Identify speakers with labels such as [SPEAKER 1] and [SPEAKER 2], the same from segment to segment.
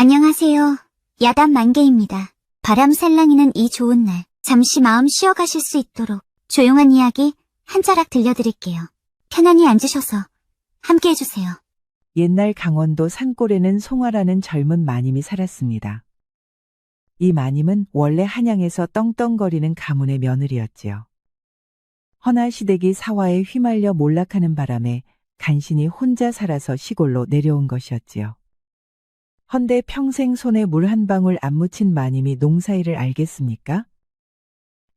[SPEAKER 1] 안녕하세요. 야단 만개입니다. 바람 살랑이는 이 좋은 날, 잠시 마음 쉬어가실 수 있도록 조용한 이야기 한 자락 들려드릴게요. 편안히 앉으셔서 함께 해주세요.
[SPEAKER 2] 옛날 강원도 산골에는 송화라는 젊은 마님이 살았습니다. 이 마님은 원래 한양에서 떵떵거리는 가문의 며느리였지요. 허나 시댁이 사화에 휘말려 몰락하는 바람에 간신히 혼자 살아서 시골로 내려온 것이었지요. 헌데 평생 손에 물 한 방울 안 묻힌 마님이 농사일을 알겠습니까?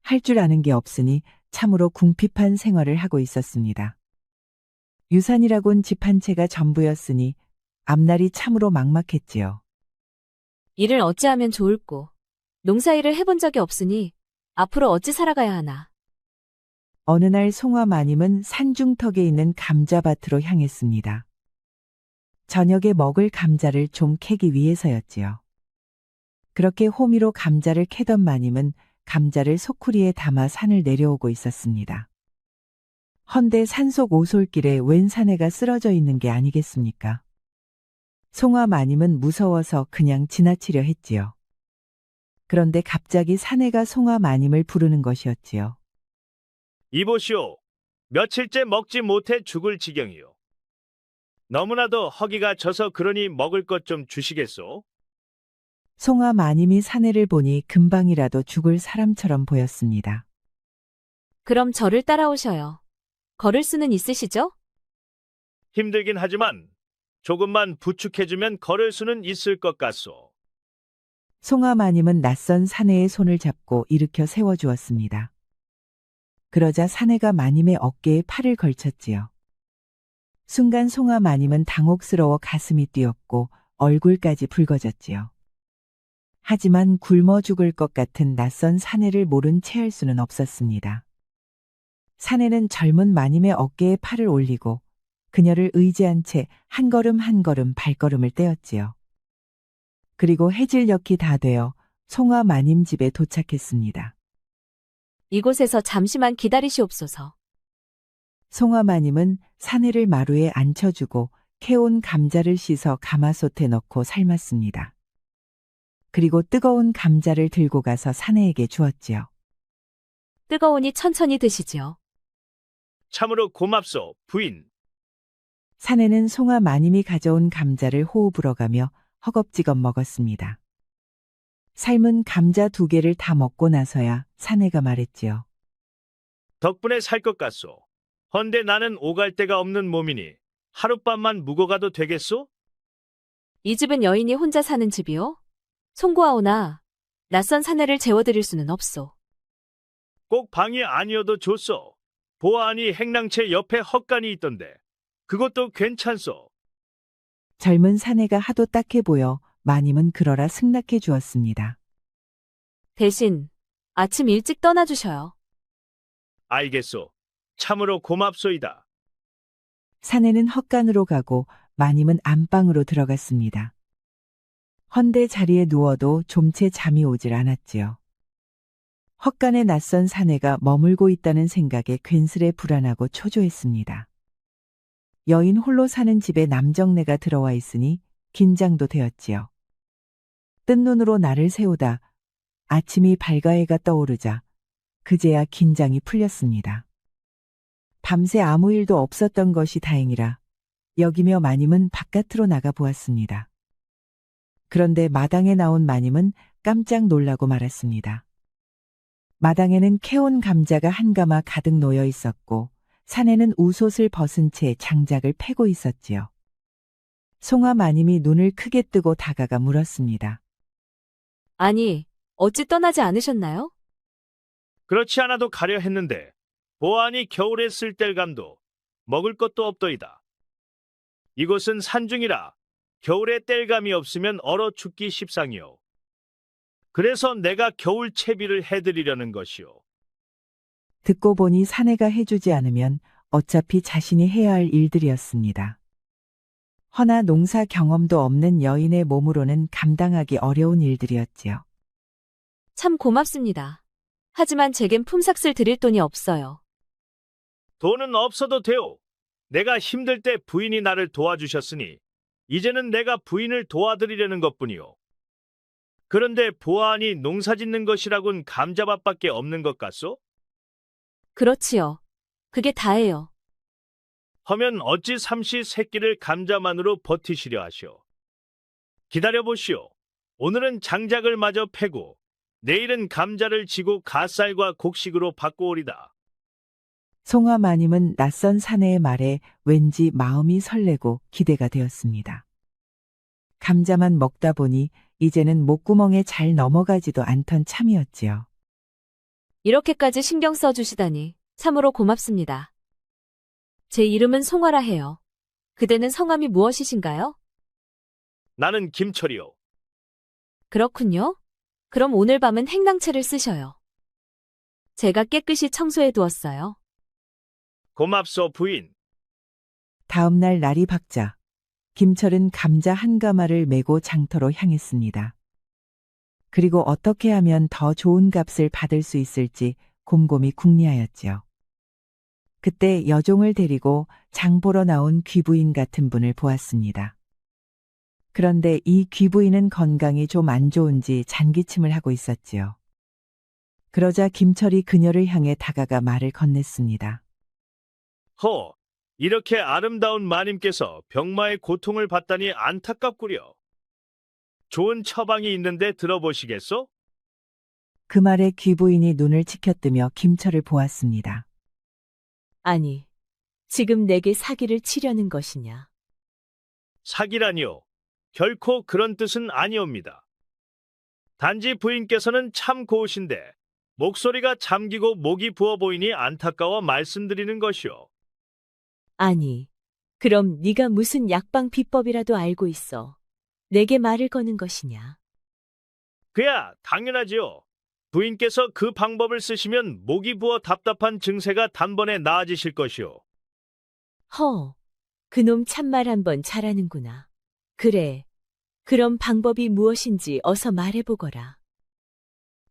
[SPEAKER 2] 할 줄 아는 게 없으니 참으로 궁핍한 생활을 하고 있었습니다. 유산이라곤 집 한 채가 전부였으니 앞날이 참으로 막막했지요.
[SPEAKER 3] 일을 어찌하면 좋을꼬. 농사일을 해본 적이 없으니 앞으로 어찌 살아가야 하나.
[SPEAKER 2] 어느 날 송화 마님은 산중턱에 있는 감자밭으로 향했습니다. 저녁에 먹을 감자를 좀 캐기 위해서였지요. 그렇게 호미로 감자를 캐던 마님은 감자를 소쿠리에 담아 산을 내려오고 있었습니다. 헌데 산속 오솔길에 웬 사내가 쓰러져 있는 게 아니겠습니까? 송화 마님은 무서워서 그냥 지나치려 했지요. 그런데 갑자기 사내가 송화 마님을 부르는 것이었지요.
[SPEAKER 4] 이보시오. 며칠째 먹지 못해 죽을 지경이요. 너무나도 허기가 져서 그러니 먹을 것 좀 주시겠소?
[SPEAKER 2] 송화 마님이 사내를 보니 금방이라도 죽을 사람처럼 보였습니다.
[SPEAKER 3] 그럼 저를 따라오셔요. 걸을 수는 있으시죠?
[SPEAKER 4] 힘들긴 하지만 조금만 부축해주면 걸을 수는 있을 것 같소.
[SPEAKER 2] 송화 마님은 낯선 사내의 손을 잡고 일으켜 세워주었습니다. 그러자 사내가 마님의 어깨에 팔을 걸쳤지요. 순간 송화 마님은 당혹스러워 가슴이 뛰었고 얼굴까지 붉어졌지요. 하지만 굶어 죽을 것 같은 낯선 사내를 모른 채 할 수는 없었습니다. 사내는 젊은 마님의 어깨에 팔을 올리고 그녀를 의지한 채 한 걸음 한 걸음 발걸음을 떼었지요. 그리고 해질녘이 다 되어 송화 마님 집에 도착했습니다.
[SPEAKER 3] 이곳에서 잠시만 기다리시옵소서.
[SPEAKER 2] 송화 마님은 사내를 마루에 앉혀주고 캐온 감자를 씻어 가마솥에 넣고 삶았습니다. 그리고 뜨거운 감자를 들고 가서 사내에게 주었지요.
[SPEAKER 3] 뜨거우니 천천히 드시지요.
[SPEAKER 4] 참으로 고맙소, 부인.
[SPEAKER 2] 사내는 송화 마님이 가져온 감자를 호호 불어가며 허겁지겁 먹었습니다. 삶은 감자 2개를 다 먹고 나서야 사내가 말했지요.
[SPEAKER 4] 덕분에 살 것 같소. 헌데 나는 오갈 데가 없는 몸이니 하룻밤만 묵어가도 되겠소?
[SPEAKER 3] 이 집은 여인이 혼자 사는 집이요? 송구하오나 낯선 사내를 재워드릴 수는 없소.
[SPEAKER 4] 꼭 방이 아니어도 좋소. 보아하니 행랑채 옆에 헛간이 있던데 그것도 괜찮소.
[SPEAKER 2] 젊은 사내가 하도 딱해 보여 마님은 그러라 승낙해 주었습니다.
[SPEAKER 3] 대신 아침 일찍 떠나주셔요.
[SPEAKER 4] 알겠소. 참으로 고맙소이다.
[SPEAKER 2] 사내는 헛간으로 가고 마님은 안방으로 들어갔습니다. 헌데 자리에 누워도 좀채 잠이 오질 않았지요. 헛간에 낯선 사내가 머물고 있다는 생각에 괜스레 불안하고 초조했습니다. 여인 홀로 사는 집에 남정네가 들어와 있으니 긴장도 되었지요. 뜬 눈으로 나를 세우다 아침이 밝아 해가 떠오르자 그제야 긴장이 풀렸습니다. 밤새 아무 일도 없었던 것이 다행이라 여기며 마님은 바깥으로 나가 보았습니다. 그런데 마당에 나온 마님은 깜짝 놀라고 말았습니다. 마당에는 캐온 감자가 한 가마 가득 놓여 있었고 사내는 우솥을 벗은 채 장작을 패고 있었지요. 송화 마님이 눈을 크게 뜨고 다가가 물었습니다.
[SPEAKER 3] 아니, 어찌 떠나지 않으셨나요?
[SPEAKER 4] 그렇지 않아도 가려 했는데 보아하니 겨울에 쓸 뗄감도 먹을 것도 없더이다. 이곳은 산중이라 겨울에 뗄감이 없으면 얼어 죽기 십상이요. 그래서 내가 겨울 채비를 해드리려는 것이요.
[SPEAKER 2] 듣고 보니 사내가 해주지 않으면 어차피 자신이 해야 할 일들이었습니다. 허나 농사 경험도 없는 여인의 몸으로는 감당하기 어려운 일들이었지요.
[SPEAKER 3] 참 고맙습니다. 하지만 제겐 품삯을 드릴 돈이 없어요.
[SPEAKER 4] 돈은 없어도 돼요. 내가 힘들 때 부인이 나를 도와주셨으니 이제는 내가 부인을 도와드리려는 것뿐이오. 그런데 보아하니 농사짓는 것이라곤 감자밭밖에 없는 것 같소?
[SPEAKER 3] 그렇지요. 그게 다예요.
[SPEAKER 4] 허면 어찌 삼시 새끼를 감자만으로 버티시려 하시오. 기다려보시오. 오늘은 장작을 마저 패고 내일은 감자를 지고 갓살과 곡식으로 바꿔오리다.
[SPEAKER 2] 송화 마님은 낯선 사내의 말에 왠지 마음이 설레고 기대가 되었습니다. 감자만 먹다 보니 이제는 목구멍에 잘 넘어가지도 않던 참이었지요.
[SPEAKER 3] 이렇게까지 신경 써주시다니 참으로 고맙습니다. 제 이름은 송화라 해요. 그대는 성함이 무엇이신가요?
[SPEAKER 4] 나는 김철이오.
[SPEAKER 3] 그렇군요. 그럼 오늘 밤은 행랑채를 쓰셔요. 제가 깨끗이 청소해 두었어요.
[SPEAKER 4] 고맙소 부인.
[SPEAKER 2] 다음 날 날이 밝자 김철은 감자 한 가마를 메고 장터로 향했습니다. 그리고 어떻게 하면 더 좋은 값을 받을 수 있을지 곰곰이 궁리하였지요. 그때 여종을 데리고 장 보러 나온 귀부인 같은 분을 보았습니다. 그런데 이 귀부인은 건강이 좀 안 좋은지 잔기침을 하고 있었지요. 그러자 김철이 그녀를 향해 다가가 말을 건넸습니다.
[SPEAKER 4] 허, 이렇게 아름다운 마님께서 병마의 고통을 받다니 안타깝구려. 좋은 처방이 있는데 들어보시겠소?
[SPEAKER 2] 그 말에 귀부인이 눈을 치켜뜨며 김철을 보았습니다.
[SPEAKER 5] 아니, 지금 내게 사기를 치려는 것이냐?
[SPEAKER 4] 사기라니요. 결코 그런 뜻은 아니옵니다. 단지 부인께서는 참 고우신데 목소리가 잠기고 목이 부어 보이니 안타까워 말씀드리는 것이오.
[SPEAKER 5] 아니, 그럼 네가 무슨 약방 비법이라도 알고 있어. 내게 말을 거는 것이냐?
[SPEAKER 4] 그야 당연하지요. 부인께서 그 방법을 쓰시면 목이 부어 답답한 증세가 단번에 나아지실 것이오.
[SPEAKER 5] 허, 그놈 참말 한번 잘하는구나. 그래, 그럼 방법이 무엇인지 어서 말해보거라.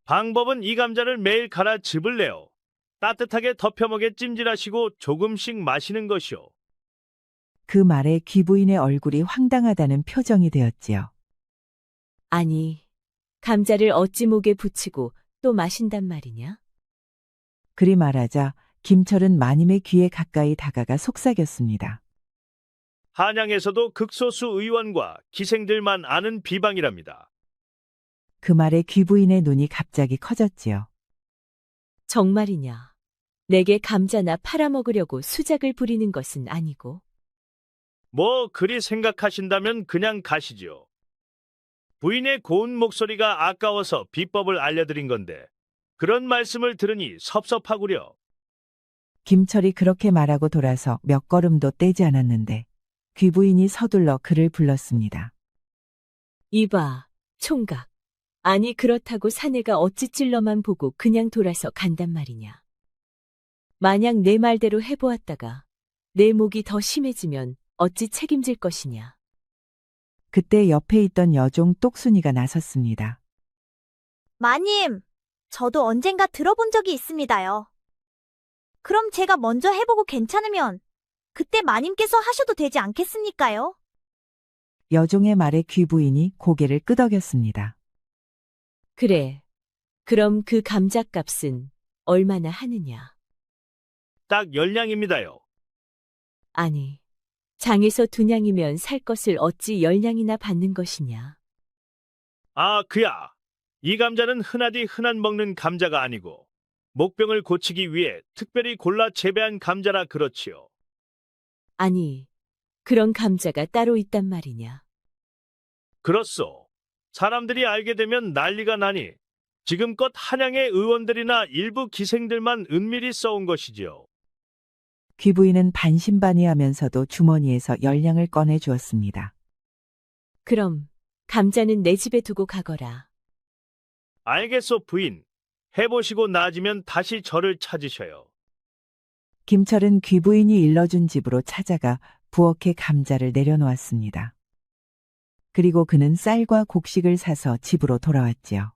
[SPEAKER 4] 방법은 이 감자를 매일 갈아 즙을 내어 따뜻하게 덮여먹에 찜질하시고 조금씩 마시는 것이오.
[SPEAKER 2] 그 말에 귀부인의 얼굴이 황당하다는 표정이 되었지요.
[SPEAKER 5] 아니, 감자를 어찌 목에 붙이고 또 마신단 말이냐?
[SPEAKER 2] 그리 말하자 김철은 마님의 귀에 가까이 다가가 속삭였습니다.
[SPEAKER 4] 한양에서도 극소수 의원과 기생들만 아는 비방이랍니다.
[SPEAKER 2] 그 말에 귀부인의 눈이 갑자기 커졌지요.
[SPEAKER 5] 정말이냐? 내게 감자나 팔아먹으려고 수작을 부리는 것은 아니고?
[SPEAKER 4] 뭐 그리 생각하신다면 그냥 가시지요. 부인의 고운 목소리가 아까워서 비법을 알려드린 건데 그런 말씀을 들으니 섭섭하구려.
[SPEAKER 2] 김철이 그렇게 말하고 돌아서 몇 걸음도 떼지 않았는데 귀부인이 서둘러 그를 불렀습니다.
[SPEAKER 5] 이봐, 총각. 아니 그렇다고 사내가 어찌 찔러만 보고 그냥 돌아서 간단 말이냐. 만약 내 말대로 해보았다가 내 목이 더 심해지면 어찌 책임질 것이냐.
[SPEAKER 2] 그때 옆에 있던 여종 똑순이가 나섰습니다.
[SPEAKER 6] 마님, 저도 언젠가 들어본 적이 있습니다요. 그럼 제가 먼저 해보고 괜찮으면 그때 마님께서 하셔도 되지 않겠습니까요?
[SPEAKER 2] 여종의 말에 귀부인이 고개를 끄덕였습니다.
[SPEAKER 5] 그래. 그럼 그 감자값은 얼마나 하느냐?
[SPEAKER 4] 딱 10냥입니다요.
[SPEAKER 5] 아니, 장에서 2냥이면 살 것을 어찌 10냥이나 받는 것이냐?
[SPEAKER 4] 아, 그야. 이 감자는 흔한 먹는 감자가 아니고 목병을 고치기 위해 특별히 골라 재배한 감자라 그렇지요.
[SPEAKER 5] 아니, 그런 감자가 따로 있단 말이냐?
[SPEAKER 4] 그렇소. 사람들이 알게 되면 난리가 나니 지금껏 한양의 의원들이나 일부 기생들만 은밀히 써온 것이지요.
[SPEAKER 2] 귀부인은 반신반의하면서도 주머니에서 10냥을 꺼내 주었습니다.
[SPEAKER 5] 그럼 감자는 내 집에 두고 가거라.
[SPEAKER 4] 알겠소, 부인. 해보시고 나아지면 다시 저를 찾으셔요.
[SPEAKER 2] 김철은 귀부인이 일러준 집으로 찾아가 부엌에 감자를 내려놓았습니다. 그리고 그는 쌀과 곡식을 사서 집으로 돌아왔지요.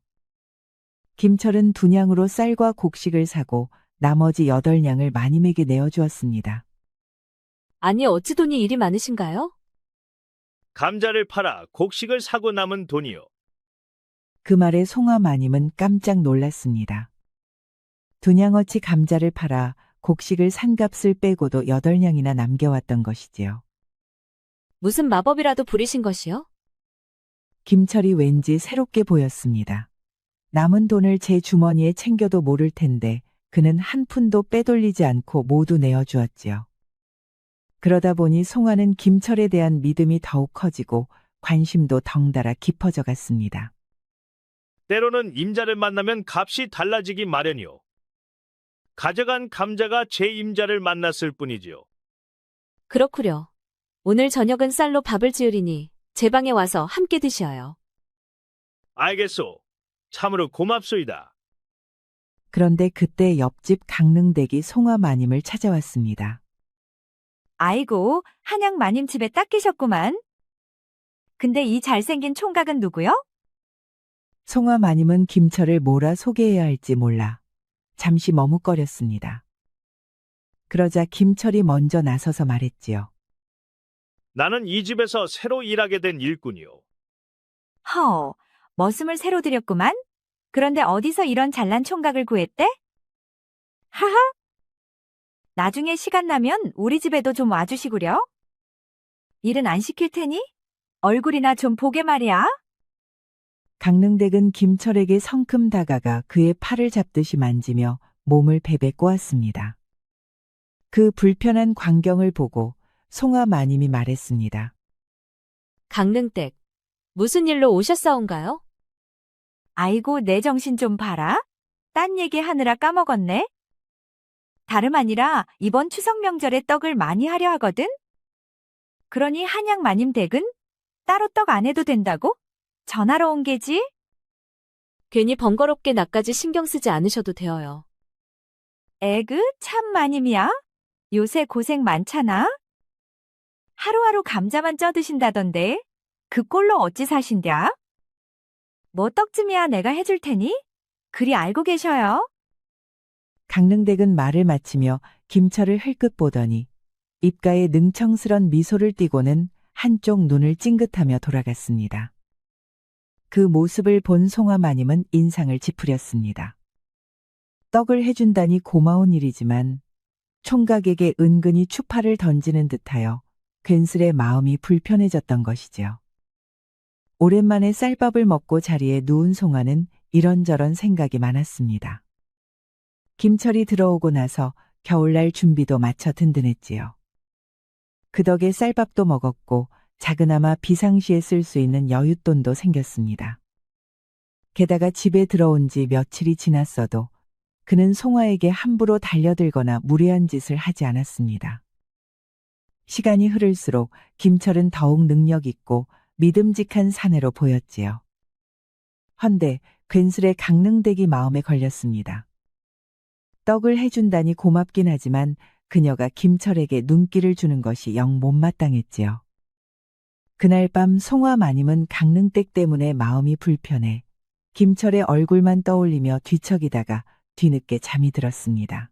[SPEAKER 2] 김철은 2냥으로 쌀과 곡식을 사고 나머지 8냥을 마님에게 내어주었습니다.
[SPEAKER 3] 아니 어찌 돈이 이리 많으신가요?
[SPEAKER 4] 감자를 팔아 곡식을 사고 남은 돈이요.
[SPEAKER 2] 그 말에 송화 마님은 깜짝 놀랐습니다. 두냥어치 감자를 팔아 곡식을 산 값을 빼고도 8냥이나 남겨왔던 것이지요.
[SPEAKER 3] 무슨 마법이라도 부리신 것이요?
[SPEAKER 2] 김철이 왠지 새롭게 보였습니다. 남은 돈을 제 주머니에 챙겨도 모를 텐데 그는 한 푼도 빼돌리지 않고 모두 내어주었지요. 그러다 보니 송화는 김철에 대한 믿음이 더욱 커지고 관심도 덩달아 깊어져 갔습니다.
[SPEAKER 4] 때로는 임자를 만나면 값이 달라지기 마련이요. 가져간 감자가 제 임자를 만났을 뿐이지요.
[SPEAKER 3] 그렇구려. 오늘 저녁은 쌀로 밥을 지으리니 제 방에 와서 함께 드시어요.
[SPEAKER 4] 알겠소. 참으로 고맙소이다.
[SPEAKER 2] 그런데 그때 옆집 강릉댁이 송화 마님을 찾아왔습니다.
[SPEAKER 7] 아이고, 한양 마님 집에 딱 계셨구만. 근데 이 잘생긴 총각은 누구요?
[SPEAKER 2] 송화 마님은 김철을 뭐라 소개해야 할지 몰라 잠시 머뭇거렸습니다. 그러자 김철이 먼저 나서서 말했지요.
[SPEAKER 4] 나는 이 집에서 새로 일하게 된 일꾼이요.
[SPEAKER 7] 허, 머슴을 새로 들였구만. 그런데 어디서 이런 잘난 총각을 구했대? 하하. 나중에 시간 나면 우리 집에도 좀 와주시구려. 일은 안 시킬 테니 얼굴이나 좀 보게 말이야.
[SPEAKER 2] 강릉댁은 김철에게 성큼 다가가 그의 팔을 잡듯이 만지며 몸을 베베 꼬았습니다. 그 불편한 광경을 보고 송화 마님이 말했습니다.
[SPEAKER 3] 강릉댁, 무슨 일로 오셨사온가요?
[SPEAKER 7] 아이고, 내 정신 좀 봐라. 딴 얘기 하느라 까먹었네. 다름 아니라 이번 추석 명절에 떡을 많이 하려 하거든? 그러니 한양 마님 댁은 따로 떡 안 해도 된다고? 전화로 온 게지?
[SPEAKER 3] 괜히 번거롭게 나까지 신경 쓰지 않으셔도 되어요.
[SPEAKER 7] 에그, 참 마님이야. 요새 고생 많잖아. 하루하루 감자만 쪄 드신다던데 그 꼴로 어찌 사신랴? 뭐 떡쯤이야 내가 해줄 테니 그리 알고 계셔요.
[SPEAKER 2] 강릉댁은 말을 마치며 김철을 흘끗 보더니 입가에 능청스런 미소를 띠고는 한쪽 눈을 찡긋하며 돌아갔습니다. 그 모습을 본 송화 마님은 인상을 찌푸렸습니다. 떡을 해준다니 고마운 일이지만 총각에게 은근히 추파를 던지는 듯하여 괜스레 마음이 불편해졌던 것이지요. 오랜만에 쌀밥을 먹고 자리에 누운 송화는 이런저런 생각이 많았습니다. 김철이 들어오고 나서 겨울날 준비도 마쳐 든든했지요. 그 덕에 쌀밥도 먹었고 작으나마 비상시에 쓸 수 있는 여윳돈도 생겼습니다. 게다가 집에 들어온 지 며칠이 지났어도 그는 송화에게 함부로 달려들거나 무례한 짓을 하지 않았습니다. 시간이 흐를수록 김철은 더욱 능력 있고 믿음직한 사내로 보였지요. 헌데 괜스레 강릉댁이 마음에 걸렸습니다. 떡을 해준다니 고맙긴 하지만 그녀가 김철에게 눈길을 주는 것이 영 못마땅했지요. 그날 밤 송화 마님은 강릉댁 때문에 마음이 불편해 김철의 얼굴만 떠올리며 뒤척이다가 뒤늦게 잠이 들었습니다.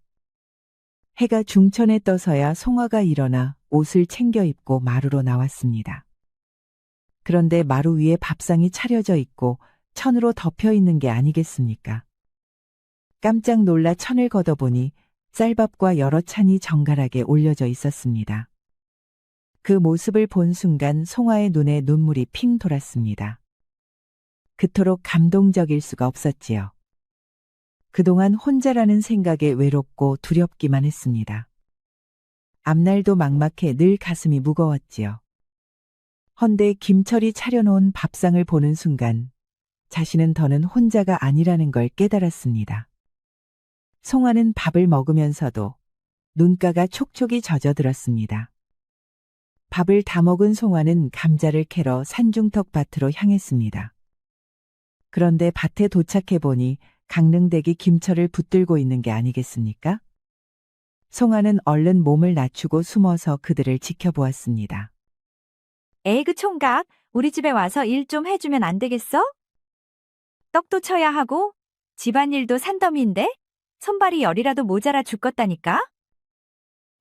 [SPEAKER 2] 해가 중천에 떠서야 송화가 일어나 옷을 챙겨 입고 마루로 나왔습니다. 그런데 마루 위에 밥상이 차려져 있고 천으로 덮여 있는 게 아니겠습니까? 깜짝 놀라 천을 걷어보니 쌀밥과 여러 찬이 정갈하게 올려져 있었습니다. 그 모습을 본 순간 송화의 눈에 눈물이 핑 돌았습니다. 그토록 감동적일 수가 없었지요. 그동안 혼자라는 생각에 외롭고 두렵기만 했습니다. 앞날도 막막해 늘 가슴이 무거웠지요. 헌데 김철이 차려놓은 밥상을 보는 순간 자신은 더는 혼자가 아니라는 걸 깨달았습니다. 송화는 밥을 먹으면서도 눈가가 촉촉이 젖어들었습니다. 밥을 다 먹은 송화는 감자를 캐러 산중턱 밭으로 향했습니다. 그런데 밭에 도착해 보니 강릉댁이 김철을 붙들고 있는 게 아니겠습니까? 송화는 얼른 몸을 낮추고 숨어서 그들을 지켜보았습니다.
[SPEAKER 7] 에이그 총각, 우리 집에 와서 일 좀 해주면 안 되겠어? 떡도 쳐야 하고 집안일도 산더미인데 손발이 열이라도 모자라 죽겠다니까?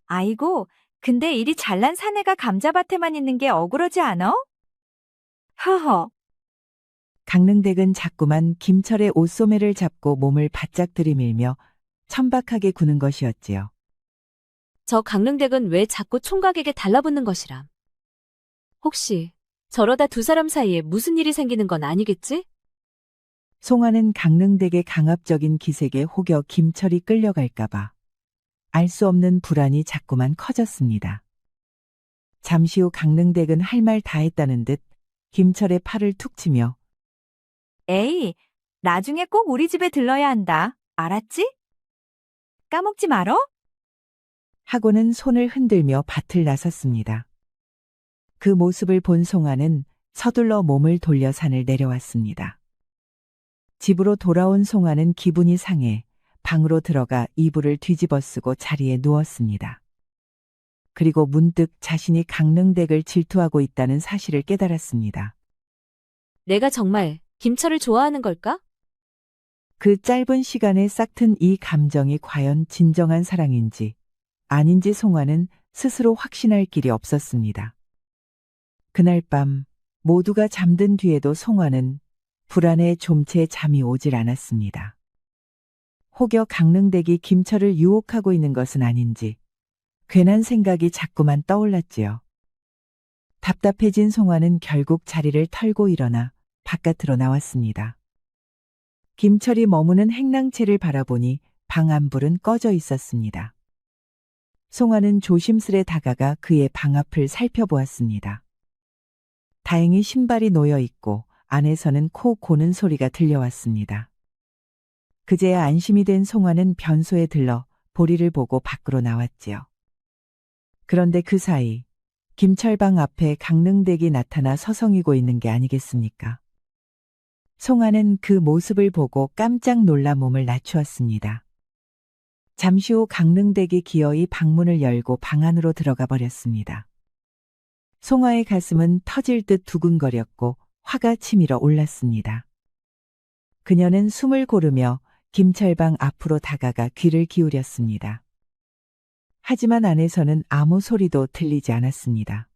[SPEAKER 7] 아이고, 근데 이리 잘난 사내가 감자밭에만 있는 게 억울하지 않어? 허허.
[SPEAKER 2] 강릉댁은 자꾸만 김철의 옷소매를 잡고 몸을 바짝 들이밀며 천박하게 구는 것이었지요.
[SPEAKER 3] 저 강릉댁은 왜 자꾸 총각에게 달라붙는 것이람? 혹시 저러다 두 사람 사이에 무슨 일이 생기는 건 아니겠지?
[SPEAKER 2] 송화는 강릉댁의 강압적인 기색에 혹여 김철이 끌려갈까봐 알 수 없는 불안이 자꾸만 커졌습니다. 잠시 후 강릉댁은 할 말 다 했다는 듯 김철의 팔을 툭 치며
[SPEAKER 7] 에이, 나중에 꼭 우리 집에 들러야 한다. 알았지? 까먹지 말어?
[SPEAKER 2] 하고는 손을 흔들며 밭을 나섰습니다. 그 모습을 본 송화는 서둘러 몸을 돌려 산을 내려왔습니다. 집으로 돌아온 송화는 기분이 상해 방으로 들어가 이불을 뒤집어 쓰고 자리에 누웠습니다. 그리고 문득 자신이 강릉댁을 질투하고 있다는 사실을 깨달았습니다.
[SPEAKER 3] 내가 정말 김철을 좋아하는 걸까?
[SPEAKER 2] 그 짧은 시간에 싹튼 이 감정이 과연 진정한 사랑인지 아닌지 송화는 스스로 확신할 길이 없었습니다. 그날 밤 모두가 잠든 뒤에도 송화는 불안에 좀채 잠이 오질 않았습니다. 혹여 강릉댁이 김철을 유혹하고 있는 것은 아닌지 괜한 생각이 자꾸만 떠올랐지요. 답답해진 송화는 결국 자리를 털고 일어나 바깥으로 나왔습니다. 김철이 머무는 행랑채를 바라보니 방 안불은 꺼져 있었습니다. 송화는 조심스레 다가가 그의 방 앞을 살펴보았습니다. 다행히 신발이 놓여 있고 안에서는 코 고는 소리가 들려왔습니다. 그제야 안심이 된 송화는 변소에 들러 보리를 보고 밖으로 나왔지요. 그런데 그 사이 김철방 앞에 강릉댁이 나타나 서성이고 있는 게 아니겠습니까? 송화는 그 모습을 보고 깜짝 놀라 몸을 낮추었습니다. 잠시 후 강릉댁이 기어이 방문을 열고 방 안으로 들어가 버렸습니다. 송화의 가슴은 터질 듯 두근거렸고 화가 치밀어 올랐습니다. 그녀는 숨을 고르며 김철방 앞으로 다가가 귀를 기울였습니다. 하지만 안에서는 아무 소리도 들리지 않았습니다.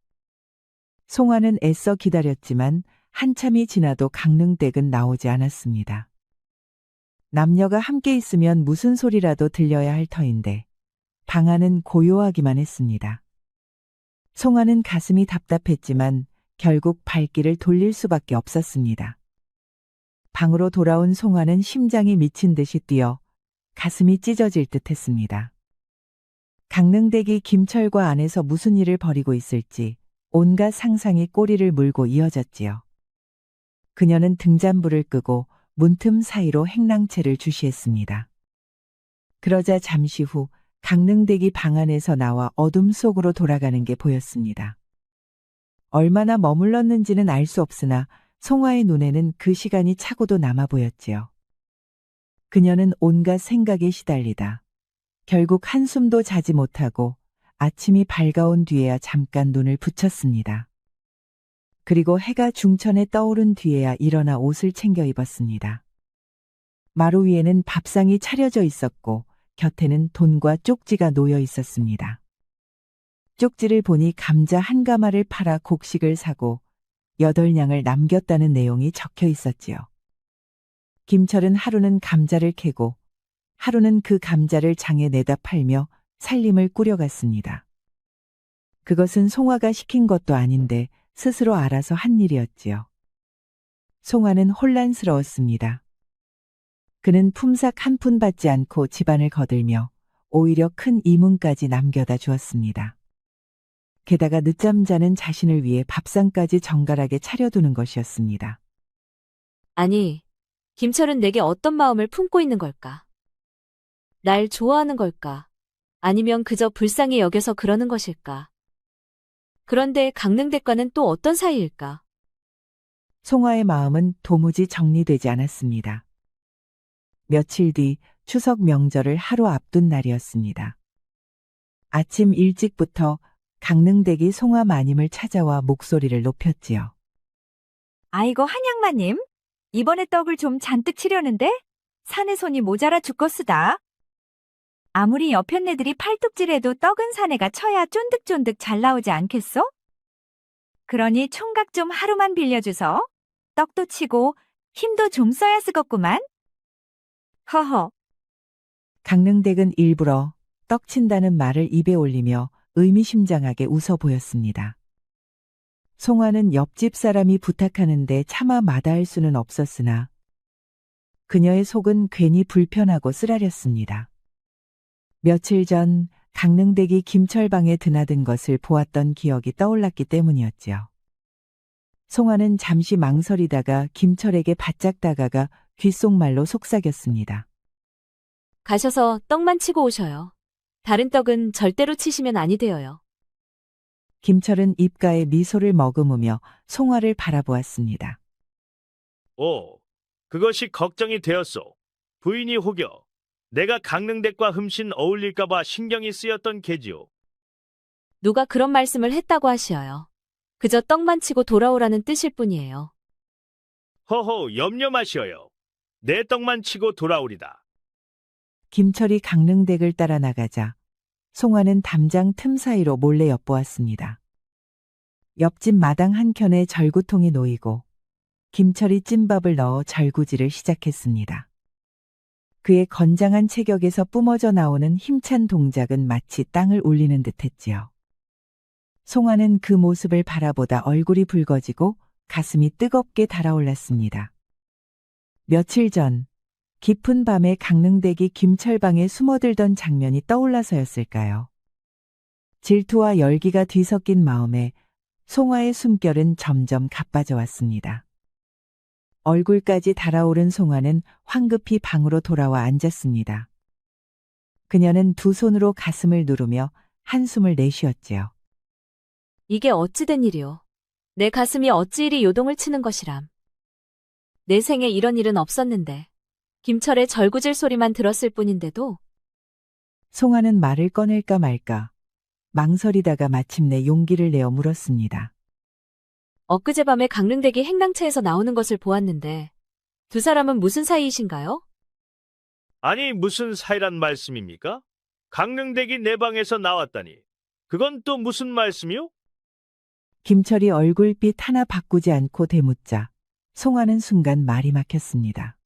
[SPEAKER 2] 송화는 애써 기다렸지만 한참이 지나도 강릉댁은 나오지 않았습니다. 남녀가 함께 있으면 무슨 소리라도 들려야 할 터인데 방 안은 고요하기만 했습니다. 송화는 가슴이 답답했지만 결국 발길을 돌릴 수밖에 없었습니다. 방으로 돌아온 송화는 심장이 미친 듯이 뛰어 가슴이 찢어질 듯 했습니다. 강릉댁이 김철과 안에서 무슨 일을 벌이고 있을지 온갖 상상이 꼬리를 물고 이어졌지요. 그녀는 등잔불을 끄고 문틈 사이로 행랑채를 주시했습니다. 그러자 잠시 후 강릉댁이 방 안에서 나와 어둠 속으로 돌아가는 게 보였습니다. 얼마나 머물렀는지는 알 수 없으나 송화의 눈에는 그 시간이 차고도 남아 보였지요. 그녀는 온갖 생각에 시달리다 결국 한숨도 자지 못하고 아침이 밝아온 뒤에야 잠깐 눈을 붙였습니다. 그리고 해가 중천에 떠오른 뒤에야 일어나 옷을 챙겨 입었습니다. 마루 위에는 밥상이 차려져 있었고 곁에는 돈과 쪽지가 놓여 있었습니다. 쪽지를 보니 감자 한 가마를 팔아 곡식을 사고 8냥을 남겼다는 내용이 적혀 있었지요. 김철은 하루는 감자를 캐고 하루는 그 감자를 장에 내다 팔며 살림을 꾸려갔습니다. 그것은 송화가 시킨 것도 아닌데 스스로 알아서 한 일이었지요. 송화는 혼란스러웠습니다. 그는 품삯 한 푼 받지 않고 집안을 거들며 오히려 큰 이문까지 남겨다 주었습니다. 게다가 늦잠 자는 자신을 위해 밥상까지 정갈하게 차려두는 것이었습니다.
[SPEAKER 3] 아니, 김철은 내게 어떤 마음을 품고 있는 걸까? 날 좋아하는 걸까? 아니면 그저 불쌍히 여겨서 그러는 것일까? 그런데 강릉댁과는 또 어떤 사이일까?
[SPEAKER 2] 송화의 마음은 도무지 정리되지 않았습니다. 며칠 뒤 추석 명절을 하루 앞둔 날이었습니다. 아침 일찍부터 강릉댁이 송화 마님을 찾아와 목소리를 높였지요.
[SPEAKER 7] 아이고, 한양마님. 이번에 떡을 좀 잔뜩 치려는데 산에 손이 모자라 죽겠으다. 아무리 여편네들이 팔뚝질해도 떡은 사내가 쳐야 쫀득쫀득 잘 나오지 않겠소? 그러니 총각 좀 하루만 빌려주서. 떡도 치고 힘도 좀 써야 쓰겄구만. 허허,
[SPEAKER 2] 강릉댁은 일부러 떡친다는 말을 입에 올리며 의미심장하게 웃어 보였습니다. 송화는 옆집 사람이 부탁하는데 차마 마다할 수는 없었으나 그녀의 속은 괜히 불편하고 쓰라렸습니다. 며칠 전 강릉댁이 김철방에 드나든 것을 보았던 기억이 떠올랐기 때문이었지요. 송화는 잠시 망설이다가 김철에게 바짝 다가가 귓속말로 속삭였습니다.
[SPEAKER 3] 가셔서 떡만 치고 오셔요. 다른 떡은 절대로 치시면 아니 되어요.
[SPEAKER 2] 김철은 입가에 미소를 머금으며 송화를 바라보았습니다.
[SPEAKER 4] 오, 그것이 걱정이 되었소. 부인이 혹여 내가 강릉댁과 흠씬 어울릴까봐 신경이 쓰였던 게지요.
[SPEAKER 3] 누가 그런 말씀을 했다고 하시어요. 그저 떡만 치고 돌아오라는 뜻일 뿐이에요.
[SPEAKER 4] 허허, 염려 마시어요. 내 떡만 치고 돌아오리다.
[SPEAKER 2] 김철이 강릉댁을 따라 나가자 송화는 담장 틈 사이로 몰래 엿보았습니다. 옆집 마당 한켠에 절구통이 놓이고 김철이 찐밥을 넣어 절구질을 시작했습니다. 그의 건장한 체격에서 뿜어져 나오는 힘찬 동작은 마치 땅을 울리는 듯했지요. 송화는 그 모습을 바라보다 얼굴이 붉어지고 가슴이 뜨겁게 달아올랐습니다. 며칠 전 깊은 밤에 강릉댁이 김철방에 숨어들던 장면이 떠올라서였을까요? 질투와 열기가 뒤섞인 마음에 송화의 숨결은 점점 가빠져 왔습니다. 얼굴까지 달아오른 송화는 황급히 방으로 돌아와 앉았습니다. 그녀는 두 손으로 가슴을 누르며 한숨을 내쉬었지요.
[SPEAKER 3] 이게 어찌된 일이오. 내 가슴이 어찌 이리 요동을 치는 것이람. 내 생에 이런 일은 없었는데 김철의 절구질 소리만 들었을 뿐인데도
[SPEAKER 2] 송화는 말을 꺼낼까 말까 망설이다가 마침내 용기를 내어 물었습니다.
[SPEAKER 3] 엊그제 밤에 강릉댁이 행랑채에서 나오는 것을 보았는데 두 사람은 무슨 사이이신가요?
[SPEAKER 4] 아니, 무슨 사이란 말씀입니까? 강릉댁이 내 방에서 나왔다니. 그건 또 무슨 말씀이요?
[SPEAKER 2] 김철이 얼굴빛 하나 바꾸지 않고 대묻자 송화는 순간 말이 막혔습니다.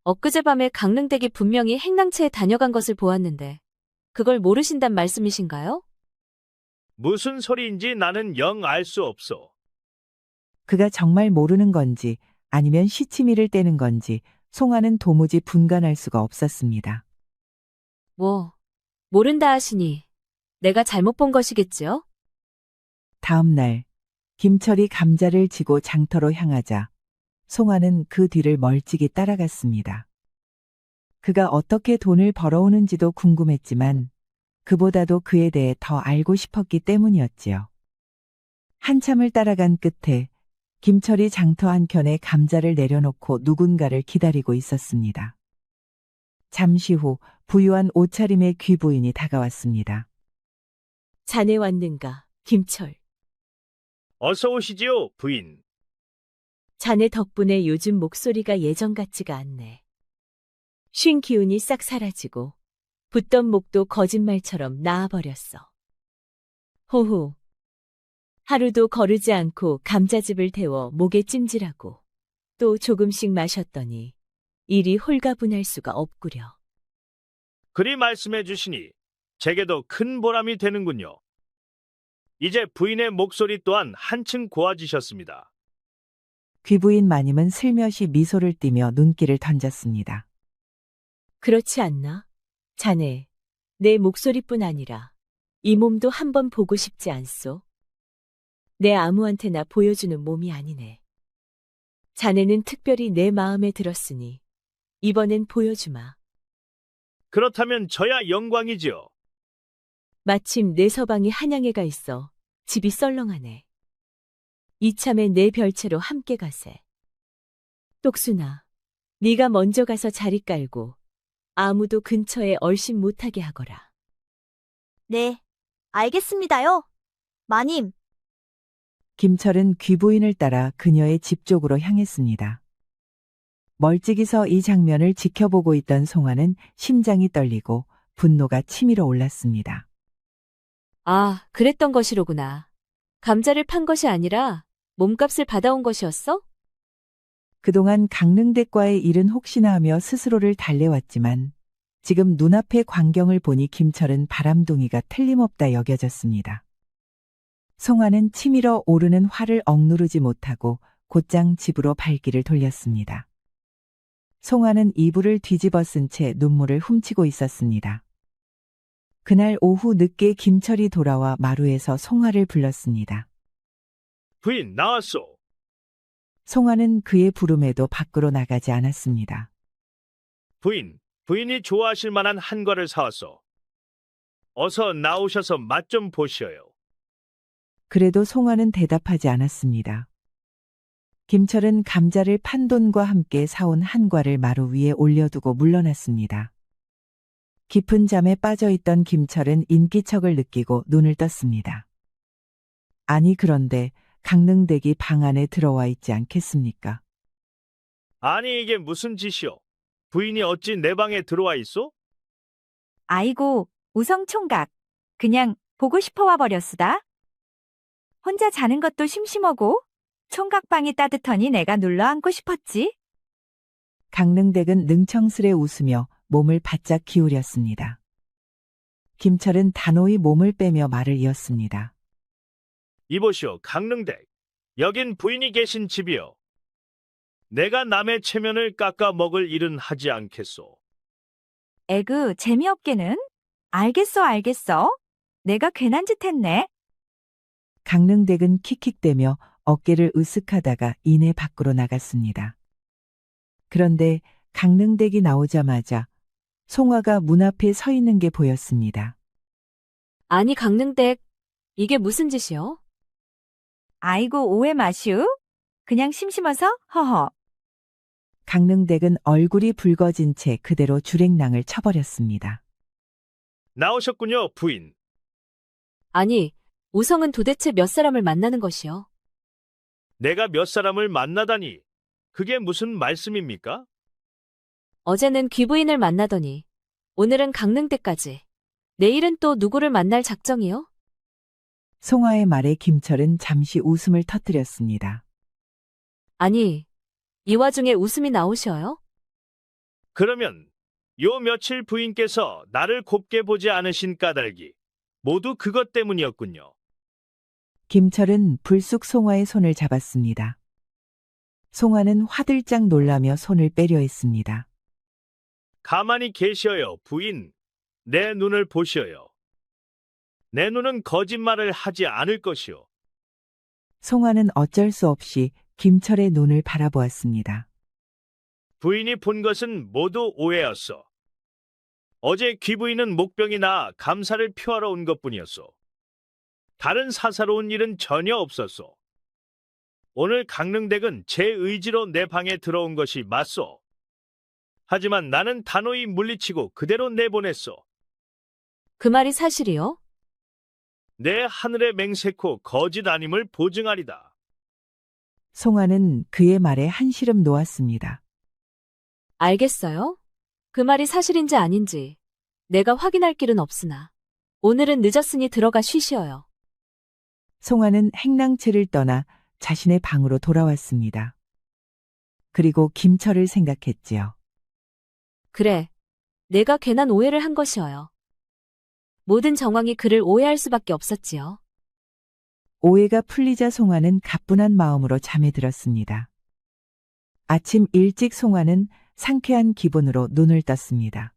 [SPEAKER 3] 엊그제 밤에 강릉댁이 분명히 행랑채에 다녀간 것을 보았는데 그걸 모르신단 말씀이신가요?
[SPEAKER 4] 무슨 소리인지 나는 영 알 수 없소.
[SPEAKER 2] 그가 정말 모르는 건지 아니면 시치미를 떼는 건지 송화는 도무지 분간할 수가 없었습니다.
[SPEAKER 3] 모른다 하시니 내가 잘못 본 것이겠지요?
[SPEAKER 2] 다음 날 김철이 감자를 지고 장터로 향하자 송화는 그 뒤를 멀찍이 따라갔습니다. 그가 어떻게 돈을 벌어오는지도 궁금했지만 그보다도 그에 대해 더 알고 싶었기 때문이었지요. 한참을 따라간 끝에 김철이 장터 한켠에 감자를 내려놓고 누군가를 기다리고 있었습니다. 잠시 후 부유한 옷차림의 귀부인이 다가왔습니다.
[SPEAKER 5] 자네 왔는가, 김철.
[SPEAKER 4] 어서 오시지요, 부인.
[SPEAKER 5] 자네 덕분에 요즘 목소리가 예전 같지가 않네. 쉰 기운이 싹 사라지고 붙던 목도 거짓말처럼 나아버렸어. 호호. 하루도 거르지 않고 감자즙을 데워 목에 찜질하고 또 조금씩 마셨더니 일이 홀가분할 수가 없구려.
[SPEAKER 4] 그리 말씀해 주시니 제게도 큰 보람이 되는군요. 이제 부인의 목소리 또한 한층 고와지셨습니다.
[SPEAKER 2] 귀부인 마님은 슬며시 미소를 띠며 눈길을 던졌습니다.
[SPEAKER 5] 그렇지 않나? 자네, 내 목소리뿐 아니라 이 몸도 한번 보고 싶지 않소? 내 아무한테나 보여주는 몸이 아니네. 자네는 특별히 내 마음에 들었으니 이번엔 보여주마.
[SPEAKER 4] 그렇다면 저야 영광이지요.
[SPEAKER 5] 마침 내 서방이 한양에 가 있어 집이 썰렁하네. 이참에 내 별채로 함께 가세. 똑순아, 네가 먼저 가서 자리 깔고 아무도 근처에 얼씬 못하게 하거라.
[SPEAKER 6] 네, 알겠습니다요. 마님,
[SPEAKER 2] 김철은 귀부인을 따라 그녀의 집 쪽으로 향했습니다. 멀찍이 서 이 장면을 지켜보고 있던 송화는 심장이 떨리고 분노가 치밀어 올랐습니다.
[SPEAKER 3] 아, 그랬던 것이로구나. 감자를 판 것이 아니라 몸값을 받아온 것이었어?
[SPEAKER 2] 그동안 강릉댁과의 일은 혹시나 하며 스스로를 달래왔지만 지금 눈앞의 광경을 보니 김철은 바람둥이가 틀림없다 여겨졌습니다. 송아는 치밀어 오르는 화를 억누르지 못하고 곧장 집으로 발길을 돌렸습니다. 송아는 이불을 뒤집어 쓴 채 눈물을 훔치고 있었습니다. 그날 오후 늦게 김철이 돌아와 마루에서 송아를 불렀습니다.
[SPEAKER 4] 부인 나왔소.
[SPEAKER 2] 송아는 그의 부름에도 밖으로 나가지 않았습니다.
[SPEAKER 4] 부인이 좋아하실 만한 한과를 사왔소. 어서 나오셔서 맛 좀 보시어요.
[SPEAKER 2] 그래도 송아는 대답하지 않았습니다. 김철은 감자를 판 돈과 함께 사온 한과를 마루 위에 올려두고 물러났습니다. 깊은 잠에 빠져있던 김철은 인기척을 느끼고 눈을 떴습니다. 아니 그런데 강릉댁이 방 안에 들어와 있지 않겠습니까?
[SPEAKER 4] 아니 이게 무슨 짓이오? 부인이 어찌 내 방에 들어와 있소?
[SPEAKER 7] 아이고, 우성 총각. 그냥 보고 싶어 와버렸수다. 혼자 자는 것도 심심하고 총각 방이 따뜻하니 내가 눌러 앉고 싶었지.
[SPEAKER 2] 강릉댁은 능청스레 웃으며 몸을 바짝 기울였습니다. 김철은 단호히 몸을 빼며 말을 이었습니다.
[SPEAKER 4] 이보시오 강릉댁. 여긴 부인이 계신 집이요. 내가 남의 체면을 깎아 먹을 일은 하지 않겠소.
[SPEAKER 7] 에그, 재미없게는? 알겠어. 내가 괜한 짓 했네.
[SPEAKER 2] 강릉댁은 킥킥대며 어깨를 으쓱하다가 이내 밖으로 나갔습니다. 그런데 강릉댁이 나오자마자 송아가 문 앞에 서 있는 게 보였습니다.
[SPEAKER 3] 아니, 강릉댁. 이게 무슨 짓이요?
[SPEAKER 7] 아이고, 오해 마시우. 그냥 심심해서 허허.
[SPEAKER 2] 강릉댁은 얼굴이 붉어진 채 그대로 주랭랑을 쳐버렸습니다.
[SPEAKER 4] 나오셨군요 부인.
[SPEAKER 3] 아니, 우성은 도대체 몇 사람을 만나는 것이요?
[SPEAKER 4] 내가 몇 사람을 만나다니. 그게 무슨 말씀입니까?
[SPEAKER 3] 어제는 귀부인을 만나더니 오늘은 강릉댁까지. 내일은 또 누구를 만날 작정이요?
[SPEAKER 2] 송아의 말에 김철은 잠시 웃음을 터뜨렸습니다.
[SPEAKER 3] 아니, 이 와중에 웃음이 나오셔요?
[SPEAKER 4] 그러면 요 며칠 부인께서 나를 곱게 보지 않으신 까닭이 모두 그것 때문이었군요.
[SPEAKER 2] 김철은 불쑥 송아의 손을 잡았습니다. 송아는 화들짝 놀라며 손을 빼려 했습니다.
[SPEAKER 4] 가만히 계셔요 부인. 내 눈을 보시어요. 내 눈은 거짓말을 하지 않을 것이오.
[SPEAKER 2] 송아는 어쩔 수 없이 김철의 눈을 바라보았습니다.
[SPEAKER 4] 부인이 본 것은 모두 오해였어. 어제 귀부인은 목병이 나 감사를 표하러 온 것뿐이었소. 다른 사사로운 일은 전혀 없었소. 오늘 강릉댁은 제 의지로 내 방에 들어온 것이 맞소. 하지만 나는 단호히 물리치고 그대로 내보냈소.
[SPEAKER 3] 그 말이 사실이요?
[SPEAKER 4] 내 하늘의 맹세코 거짓 아님을 보증하리다.
[SPEAKER 2] 송아는 그의 말에 한시름 놓았습니다.
[SPEAKER 3] 알겠어요? 그 말이 사실인지 아닌지 내가 확인할 길은 없으나 오늘은 늦었으니 들어가 쉬시어요.
[SPEAKER 2] 송아는 행랑채를 떠나 자신의 방으로 돌아왔습니다. 그리고 김철을 생각했지요.
[SPEAKER 3] 그래, 내가 괜한 오해를 한 것이어요. 모든 정황이 그를 오해할 수밖에 없었지요.
[SPEAKER 2] 오해가 풀리자 송아는 가뿐한 마음으로 잠에 들었습니다. 아침 일찍 송아는 상쾌한 기분으로 눈을 떴습니다.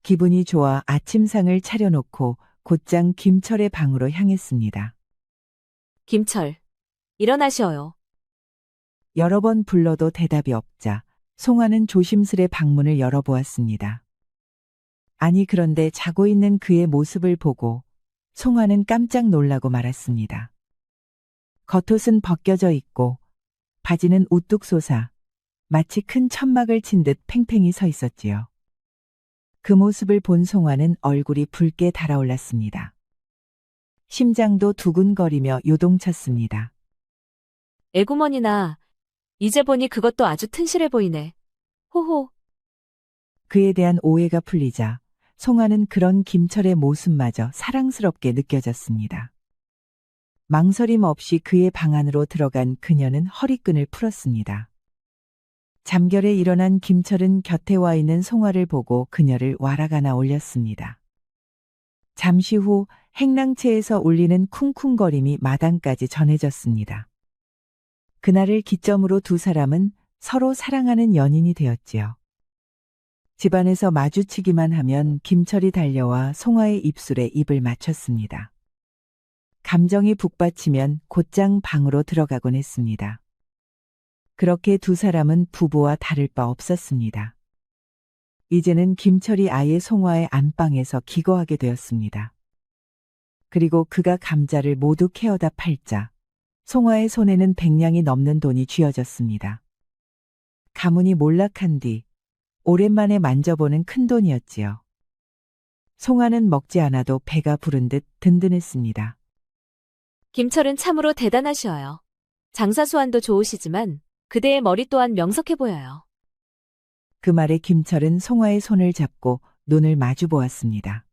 [SPEAKER 2] 기분이 좋아 아침상을 차려놓고 곧장 김철의 방으로 향했습니다.
[SPEAKER 3] 김철, 일어나시어요.
[SPEAKER 2] 여러 번 불러도 대답이 없자 송아는 조심스레 방문을 열어보았습니다. 아니 그런데 자고 있는 그의 모습을 보고 송아는 깜짝 놀라고 말았습니다. 겉옷은 벗겨져 있고 바지는 우뚝 솟아 마치 큰 천막을 친 듯 팽팽히 서 있었지요. 그 모습을 본 송아는 얼굴이 붉게 달아올랐습니다. 심장도 두근거리며 요동쳤습니다.
[SPEAKER 3] 애구머니나, 이제 보니 그것도 아주 튼실해 보이네. 호호.
[SPEAKER 2] 그에 대한 오해가 풀리자 송아는 그런 김철의 모습마저 사랑스럽게 느껴졌습니다. 망설임 없이 그의 방 안으로 들어간 그녀는 허리끈을 풀었습니다. 잠결에 일어난 김철은 곁에 와 있는 송화를 보고 그녀를 와라가나 올렸습니다. 잠시 후 행랑채에서 울리는 쿵쿵거림이 마당까지 전해졌습니다. 그날을 기점으로 두 사람은 서로 사랑하는 연인이 되었지요. 집안에서 마주치기만 하면 김철이 달려와 송화의 입술에 입을 맞췄습니다. 감정이 북받치면 곧장 방으로 들어가곤 했습니다. 그렇게 두 사람은 부부와 다를 바 없었습니다. 이제는 김철이 아예 송화의 안방에서 기거하게 되었습니다. 그리고 그가 감자를 모두 캐어다 팔자 송화의 손에는 100냥이 넘는 돈이 쥐어졌습니다. 가문이 몰락한 뒤 오랜만에 만져보는 큰돈이었지요. 송화는 먹지 않아도 배가 부른 듯 든든했습니다.
[SPEAKER 3] 김철은 참으로 대단하셔요. 장사 수완도 좋으시지만 그대의 머리 또한 명석해 보여요.
[SPEAKER 2] 그 말에 김철은 송화의 손을 잡고 눈을 마주 보았습니다.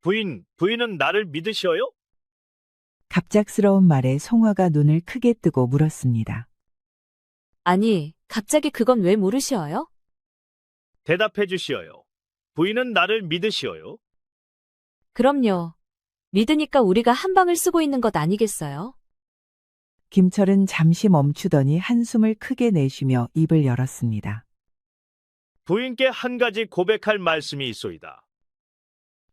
[SPEAKER 4] 부인은 나를 믿으시어요?
[SPEAKER 2] 갑작스러운 말에 송화가 눈을 크게 뜨고 물었습니다.
[SPEAKER 3] 아니, 갑자기 그건 왜 물으시어요?
[SPEAKER 4] 대답해 주시어요. 부인은 나를 믿으시어요?
[SPEAKER 3] 그럼요. 믿으니까 우리가 한 방을 쓰고 있는 것 아니겠어요?
[SPEAKER 2] 김철은 잠시 멈추더니 한숨을 크게 내쉬며 입을 열었습니다.
[SPEAKER 4] 부인께 한 가지 고백할 말씀이 있소이다.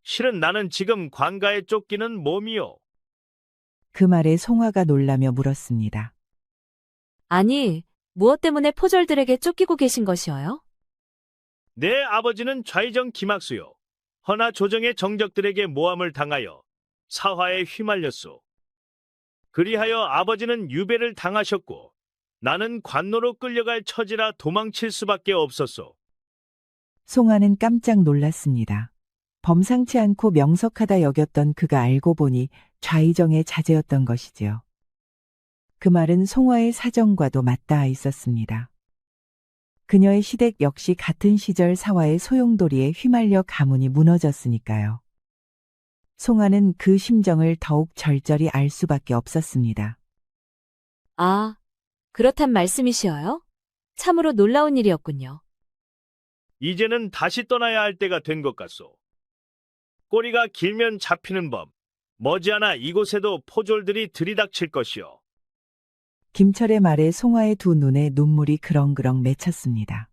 [SPEAKER 4] 실은 나는 지금 관가에 쫓기는 몸이요.
[SPEAKER 2] 그 말에 송화가 놀라며 물었습니다.
[SPEAKER 3] 아니, 무엇 때문에 포졸들에게 쫓기고 계신 것이어요?
[SPEAKER 4] 내 아버지는 좌의정 김학수요. 허나 조정의 정적들에게 모함을 당하여 사화에 휘말렸소. 그리하여 아버지는 유배를 당하셨고 나는 관노로 끌려갈 처지라 도망칠 수밖에 없었소.
[SPEAKER 2] 송화는 깜짝 놀랐습니다. 범상치 않고 명석하다 여겼던 그가 알고 보니 좌의정의 자제였던 것이지요. 그 말은 송화의 사정과도 맞닿아 있었습니다. 그녀의 시댁 역시 같은 시절 사화의 소용돌이에 휘말려 가문이 무너졌으니까요. 송화는 그 심정을 더욱 절절히 알 수밖에 없었습니다.
[SPEAKER 3] 아, 그렇단 말씀이시어요? 참으로 놀라운 일이었군요.
[SPEAKER 4] 이제는 다시 떠나야 할 때가 된 것 같소. 꼬리가 길면 잡히는 법. 머지않아 이곳에도 포졸들이 들이닥칠 것이요.
[SPEAKER 2] 김철의 말에 송화의 두 눈에 눈물이 그렁그렁 맺혔습니다.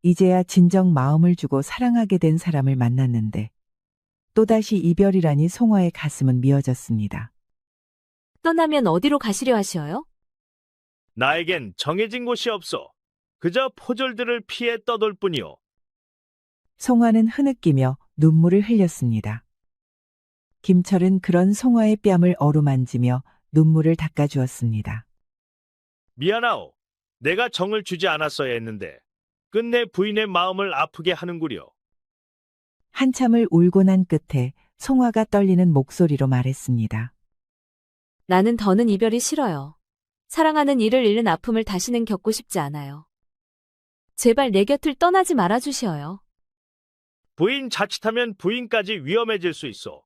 [SPEAKER 2] 이제야 진정 마음을 주고 사랑하게 된 사람을 만났는데 또다시 이별이라니 송화의 가슴은 미어졌습니다.
[SPEAKER 3] 떠나면 어디로 가시려 하시어요?
[SPEAKER 4] 나에겐 정해진 곳이 없어. 그저 포졸들을 피해 떠돌 뿐이요.
[SPEAKER 2] 송화는 흐느끼며 눈물을 흘렸습니다. 김철은 그런 송화의 뺨을 어루만지며 눈물을 닦아주었습니다.
[SPEAKER 4] 미안하오. 내가 정을 주지 않았어야 했는데 끝내 부인의 마음을 아프게 하는구려.
[SPEAKER 2] 한참을 울고 난 끝에 송화가 떨리는 목소리로 말했습니다.
[SPEAKER 3] 나는 더는 이별이 싫어요. 사랑하는 이를 잃는 아픔을 다시는 겪고 싶지 않아요. 제발 내 곁을 떠나지 말아주시어요.
[SPEAKER 4] 부인 자칫하면 부인까지 위험해질 수 있어.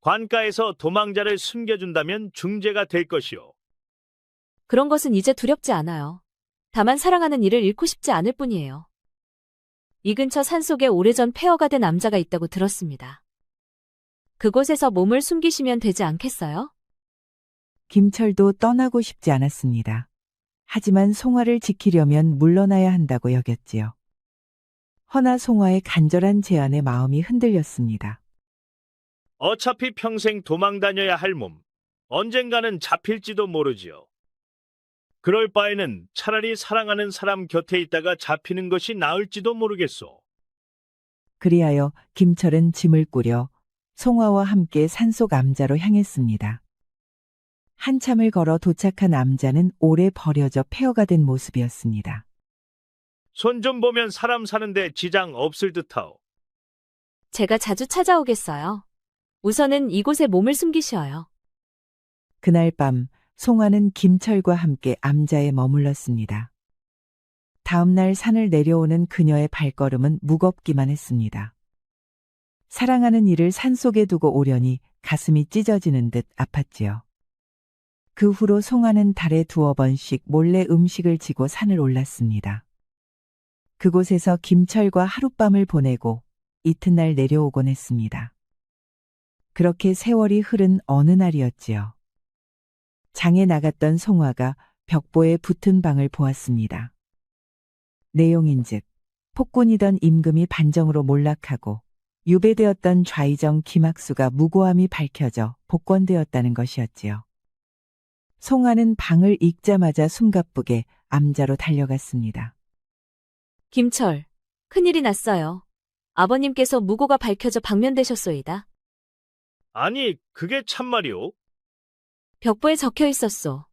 [SPEAKER 4] 관가에서 도망자를 숨겨준다면 중재가 될 것이오.
[SPEAKER 3] 그런 것은 이제 두렵지 않아요. 다만 사랑하는 이를 잃고 싶지 않을 뿐이에요. 이 근처 산속에 오래전 폐허가 된 남자가 있다고 들었습니다. 그곳에서 몸을 숨기시면 되지 않겠어요?
[SPEAKER 2] 김철도 떠나고 싶지 않았습니다. 하지만 송화를 지키려면 물러나야 한다고 여겼지요. 허나 송화의 간절한 제안에 마음이 흔들렸습니다.
[SPEAKER 4] 어차피 평생 도망 다녀야 할 몸. 언젠가는 잡힐지도 모르지요. 그럴 바에는 차라리 사랑하는 사람 곁에 있다가 잡히는 것이 나을지도 모르겠소.
[SPEAKER 2] 그리하여 김철은 짐을 꾸려 송화와 함께 산속 암자로 향했습니다. 한참을 걸어 도착한 암자는 오래 버려져 폐허가 된 모습이었습니다.
[SPEAKER 4] 손 좀 보면 사람 사는데 지장 없을 듯하오.
[SPEAKER 3] 제가 자주 찾아오겠어요. 우선은 이곳에 몸을 숨기셔요.
[SPEAKER 2] 그날 밤 송화는 김철과 함께 암자에 머물렀습니다. 다음 날 산을 내려오는 그녀의 발걸음은 무겁기만 했습니다. 사랑하는 이를 산속에 두고 오려니 가슴이 찢어지는 듯 아팠지요. 그 후로 송아는 달에 2-3번씩 몰래 음식을 지고 산을 올랐습니다. 그곳에서 김철과 하룻밤을 보내고 이튿날 내려오곤 했습니다. 그렇게 세월이 흐른 어느 날이었지요. 장에 나갔던 송아가 벽보에 붙은 방을 보았습니다. 내용인즉 폭군이던 임금이 반정으로 몰락하고 유배되었던 좌의정 김학수가 무고함이 밝혀져 복권되었다는 것이었지요. 송아는 방을 읽자마자 숨가쁘게 암자로 달려갔습니다.
[SPEAKER 3] 김철, 큰일이 났어요. 아버님께서 무고가 밝혀져 방면되셨소이다.
[SPEAKER 4] 아니, 그게 참말이오?
[SPEAKER 3] 벽보에 적혀 있었소.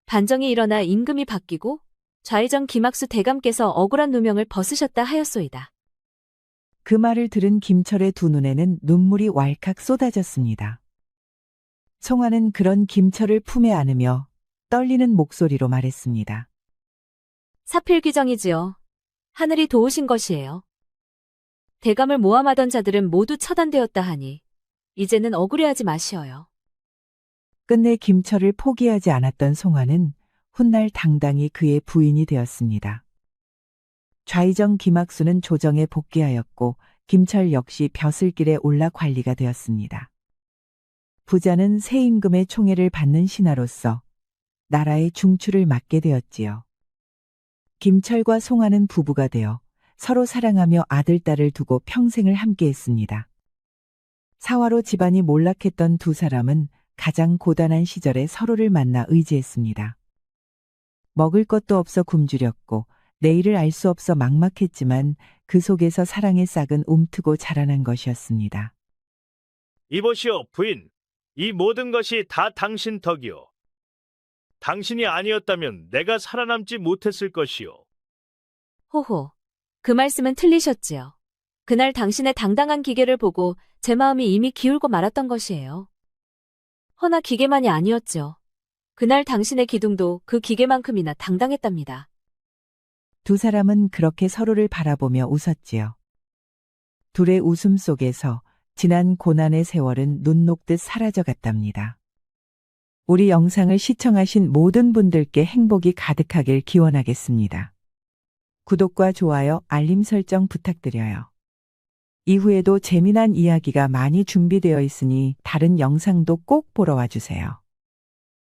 [SPEAKER 3] 반정이 일어나 임금이 바뀌고 좌의정 김학수 대감께서 억울한 누명을 벗으셨다 하였소이다.
[SPEAKER 2] 그 말을 들은 김철의 두 눈에는 눈물이 왈칵 쏟아졌습니다. 송아는 그런 김철을 품에 안으며 떨리는 목소리로 말했습니다.
[SPEAKER 3] 사필규정이지요. 하늘이 도우신 것이에요. 대감을 모함하던 자들은 모두 처단되었다 하니 이제는 억울해하지 마시어요.
[SPEAKER 2] 끝내 김철을 포기하지 않았던 송아는 훗날 당당히 그의 부인이 되었습니다. 좌의정 김학수는 조정에 복귀하였고 김철 역시 벼슬길에 올라 관리가 되었습니다. 부자는 새 임금의 총애를 받는 신하로서 나라의 중추를 맡게 되었지요. 김철과 송아는 부부가 되어 서로 사랑하며 아들, 딸을 두고 평생을 함께했습니다. 사화로 집안이 몰락했던 두 사람은 가장 고단한 시절에 서로를 만나 의지했습니다. 먹을 것도 없어 굶주렸고 내일을 알 수 없어 막막했지만 그 속에서 사랑의 싹은 움트고 자라난 것이었습니다.
[SPEAKER 4] 이보시오, 부인. 이 모든 것이 다 당신 덕이오. 당신이 아니었다면 내가 살아남지 못했을 것이오.
[SPEAKER 3] 호호, 그 말씀은 틀리셨지요. 그날 당신의 당당한 기계를 보고 제 마음이 이미 기울고 말았던 것이에요. 허나 기계만이 아니었죠. 그날 당신의 기둥도 그 기계만큼이나 당당했답니다.
[SPEAKER 2] 두 사람은 그렇게 서로를 바라보며 웃었지요. 둘의 웃음 속에서 지난 고난의 세월은 눈 녹듯 사라져 갔답니다. 우리 영상을 시청하신 모든 분들께 행복이 가득하길 기원하겠습니다. 구독과 좋아요, 알림 설정 부탁드려요. 이후에도 재미난 이야기가 많이 준비되어 있으니 다른 영상도 꼭 보러 와주세요.